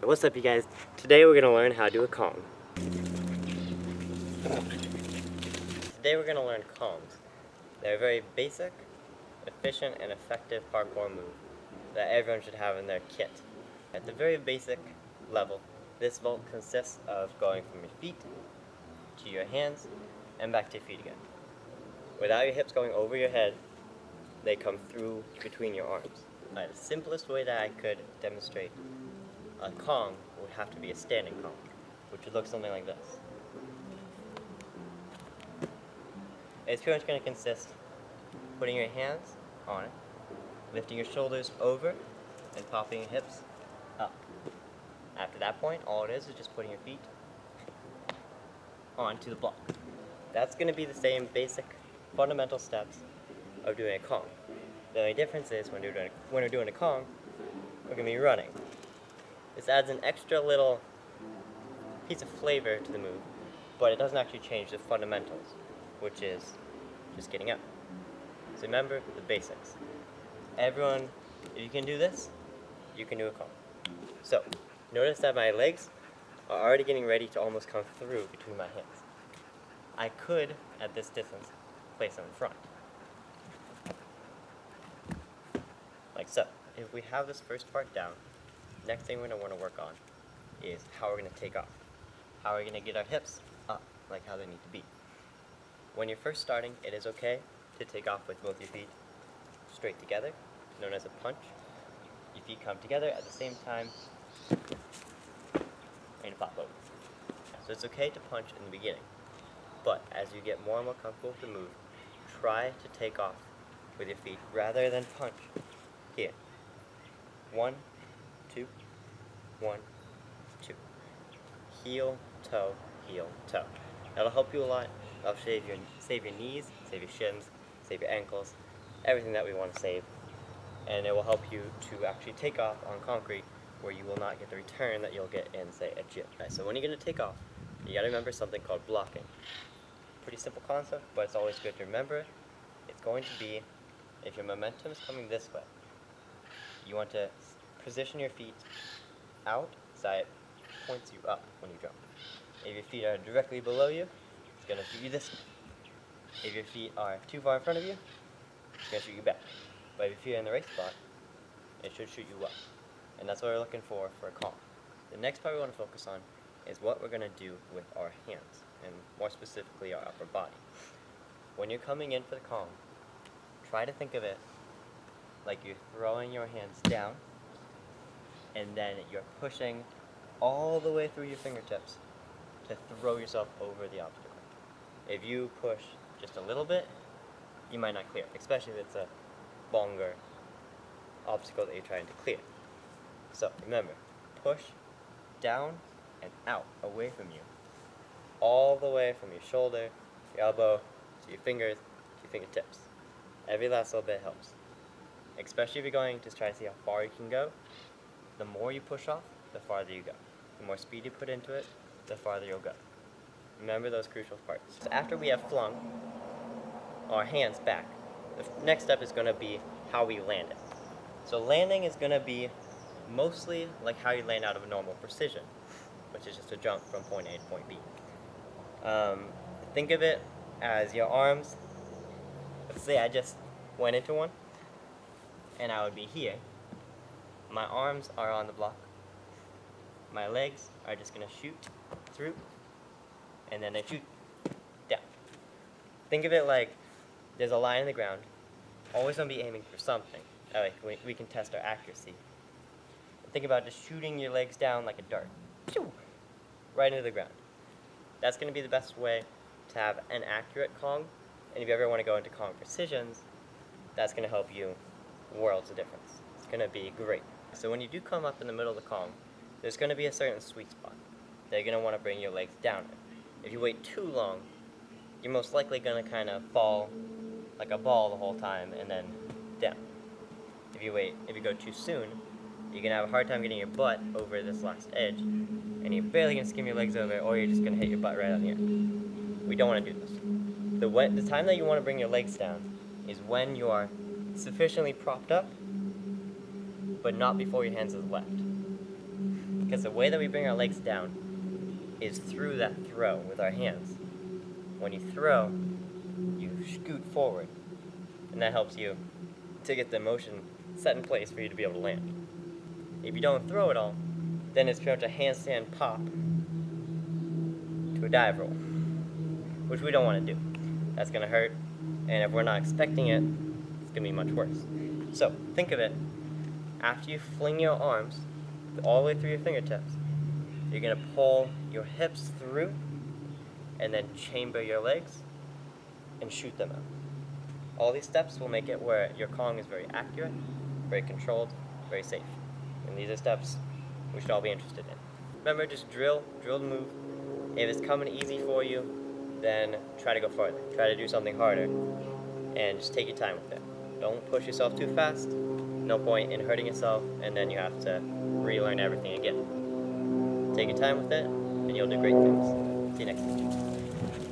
What's up, you guys? Today we're going to learn how to do a Kong. Today we're going to learn Kongs. They're a very basic, efficient, and effective parkour move that everyone should have in their kit. At the very basic level, this vault consists of going from your feet to your hands and back to your feet again. Without your hips going over your head, they come through between your arms. The simplest way that I could demonstrate a Kong would have to be a standing Kong, which would look something like this. It's pretty much going to consist of putting your hands on it, lifting your shoulders over, and popping your hips up. After that point, all it is just putting your feet onto the block. That's going to be the same basic fundamental steps of doing a Kong. The only difference is when we're doing a Kong, we're going to be running. This adds an extra little piece of flavor to the move, but it doesn't actually change the fundamentals, which is just getting up. So remember the basics. Everyone, if you can do this, you can do a Kong. So, notice that my legs are already getting ready to almost come through between my hands. I could, at this distance, place them in front. Like so. If we have this first part down, next thing we're going to want to work on is how we're going to take off. How we're going to get our hips up, like how they need to be. When you're first starting, it is okay to take off with both your feet straight together, known as a punch. Your feet come together at the same time and pop over. So it's okay to punch in the beginning, but as you get more and more comfortable with the move, try to take off with your feet rather than punch. Here. 1, 2, 1, 2. Heel, toe, heel, toe. That'll help you a lot. That'll save your knees, save your shins, save your ankles, everything that we want to save. And it will help you to actually take off on concrete where you will not get the return that you'll get in, say, a gym. Right, so when you're going to take off, you got to remember something called blocking. Pretty simple concept, but it's always good to remember. It's going to be, if your momentum is coming this way, you want to position your feet out so it points you up when you jump. If your feet are directly below you, it's going to shoot you this way. If your feet are too far in front of you, it's going to shoot you back. But if your feet are in the right spot, it should shoot you up. And that's what we're looking for a Kong. The next part we want to focus on is what we're going to do with our hands, and more specifically our upper body. When you're coming in for the Kong, try to think of it like you're throwing your hands down, and then you're pushing all the way through your fingertips to throw yourself over the obstacle. If you push just a little bit, you might not clear, especially if it's a longer obstacle that you're trying to clear. So remember, push down and out, away from you, all the way from your shoulder, your elbow, to your fingers, to your fingertips. Every last little bit helps. Especially if you're going to try to see how far you can go, the more you push off, the farther you go. The more speed you put into it, the farther you'll go. Remember those crucial parts. So after we have flung our hands back, the next step is going to be how we land it. So landing is going to be mostly like how you land out of a normal precision, which is just a jump from point A to point B. Think of it as your arms. Let's say I just went into one, and I would be here. My arms are on the block. My legs are just going to shoot through, and then they shoot down. Think of it like there's a line in the ground. Always going to be aiming for something. That way we can test our accuracy. Think about just shooting your legs down like a dart. Right into the ground. That's going to be the best way to have an accurate Kong. And if you ever want to go into Kong precisions, that's going to help you worlds of difference. It's going to be great. So when you do come up in the middle of the Kong, there's going to be a certain sweet spot that you're going to want to bring your legs down in. If you wait too long, you're most likely going to kind of fall like a ball the whole time and then down. If you go too soon, you're going to have a hard time getting your butt over this last edge, and you're barely going to skim your legs over, or you're just going to hit your butt right on the end. We don't want to do this. The time that you want to bring your legs down is when you are sufficiently propped up, but not before your hands are left. Because the way that we bring our legs down is through that throw with our hands. When you throw, you scoot forward, and that helps you to get the motion set in place for you to be able to land. If you don't throw at all, then it's pretty much a handstand pop to a dive roll, which we don't want to do. That's going to hurt, and if we're not expecting it, it's going to be much worse. So think of it, after you fling your arms all the way through your fingertips, you're going to pull your hips through and then chamber your legs and shoot them out. All these steps will make it where your Kong is very accurate, very controlled, very safe. And these are steps we should all be interested in. Remember, just drill the move. If it's coming easy for you, then try to go farther. Try to do something harder, and just take your time with it. Don't push yourself too fast. No point in hurting yourself, and then you have to relearn everything again. Take your time with it, and you'll do great things. See you next time.